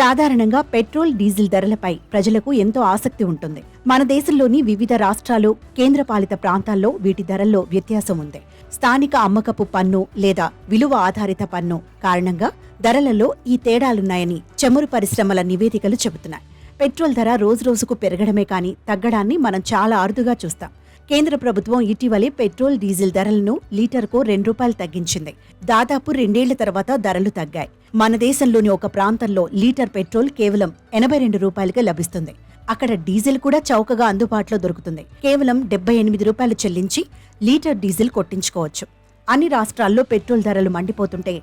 సాధారణంగా petrol, diesel ధరలపై ప్రజలకు ఎంతో ఆసక్తి ఉంటుంది. మన దేశంలోని వివిధ రాష్ట్రాలు, కేంద్రపాలిత ప్రాంతాల్లో వీటి ధరల్లో వ్యత్యాసం ఉంది. స్థానిక అమ్మకపు పన్ను లేదా విలువ ఆధారిత పన్ను కారణంగా ధరలలో ఈ తేడాలున్నాయని చమురు పరిశ్రమల నివేదికలు చెబుతున్నాయి. పెట్రోల్ ధర రోజురోజుకు పెరగడమే కానీ తగ్గడాన్ని మనం చాలా అరుదుగా చూస్తాం. కేంద్ర ప్రభుత్వం ఇటీవలే పెట్రోల్, డీజిల్ ధరలను లీటర్కు ₹2 తగ్గించింది. దాదాపు 2 ఏళ్ల తర్వాత ధరలు తగ్గాయి. మన దేశంలోని ఒక ప్రాంతంలో లీటర్ పెట్రోల్ కేవలం ₹82కే లభిస్తుంది. అక్కడ డీజిల్ కూడా చౌకగా అందుబాటులో దొరుకుతుంది. కేవలం ₹78 చెల్లించి లీటర్ డీజిల్ కొట్టించుకోవచ్చు. అన్ని రాష్ట్రాల్లో పెట్రోల్ ధరలు మండిపోతుంటే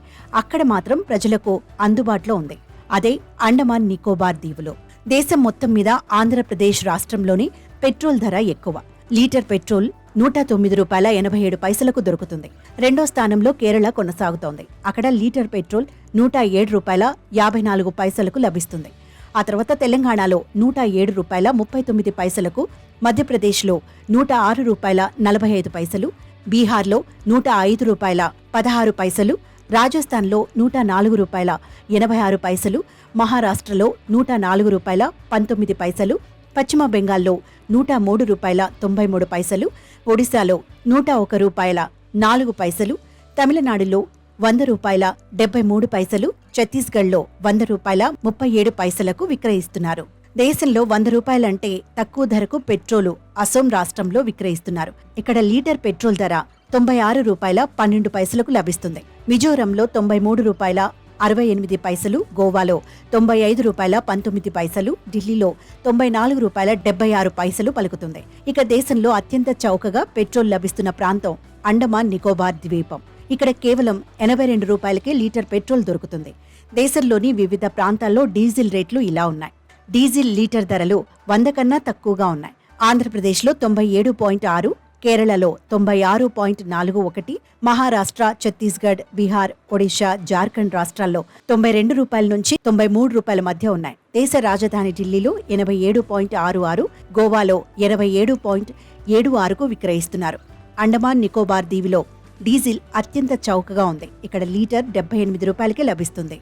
అక్కడ మాత్రం ప్రజలకు అందుబాటులో ఉంది. అదే అండమాన్ నికోబార్ దీవులు. దేశం మొత్తం మీద ఆంధ్రప్రదేశ్ రాష్ట్రంలోని పెట్రోల్ ధర ఎక్కువ. లీటర్ పెట్రోల్ ₹109.87 దొరుకుతుంది. రెండో స్థానంలో కేరళ కొనసాగుతోంది. అక్కడ లీటర్ పెట్రోల్ ₹107.54 లభిస్తుంది. ఆ తర్వాత తెలంగాణలో ₹107.39, మధ్యప్రదేశ్లో ₹106.45, బీహార్లో ₹105.16, రాజస్థాన్లో ₹104.86, మహారాష్ట్రలో ₹104.19, పశ్చిమ బెంగాల్లో ₹103.93, ఒడిశాలో ₹101.04, తమిళనాడులో ₹100.73, ఛత్తీస్గఢ్లో ₹100.37 విక్రయిస్తున్నారు. దేశంలో ₹100 అంటే తక్కువ ధరకు పెట్రోలు అసోం రాష్ట్రంలో విక్రయిస్తున్నారు. ఇక్కడ లీటర్ పెట్రోల్ ధర ₹96.12 లభిస్తుంది. మిజోరంలో ₹93.68, గోవాలో ₹95.19, ఢిల్లీలో ₹94.76 పలుకుతుంది. ఇక దేశంలో అత్యంత చౌకగా పెట్రోల్ లభిస్తున్న ప్రాంతం అండమాన్ నికోబార్ ద్వీపం. ఇక్కడ కేవలం ₹82కే లీటర్ పెట్రోల్ దొరుకుతుంది. దేశంలోని వివిధ ప్రాంతాల్లో డీజిల్ రేట్లు ఇలా ఉన్నాయి. డీజిల్ లీటర్ ధరలు 100 కన్నా తక్కువగా ఉన్నాయి. ఆంధ్రప్రదేశ్లో 97.6, కేరళలో 96.41, మహారాష్ట్ర, ఛత్తీస్గఢ్, బీహార్, ఒడిశా, జార్ఖండ్ రాష్ట్రాల్లో ₹92 నుంచి ₹93 మధ్య ఉన్నాయి. దేశ రాజధాని ఢిల్లీలో 87.66, గోవాలో 87.76కు విక్రయిస్తున్నారు. అండమాన్ నికోబార్ దీవిలో డీజిల్ అత్యంత చౌకగా ఉంది. ఇక్కడ లీటర్ ₹78కే లభిస్తుంది.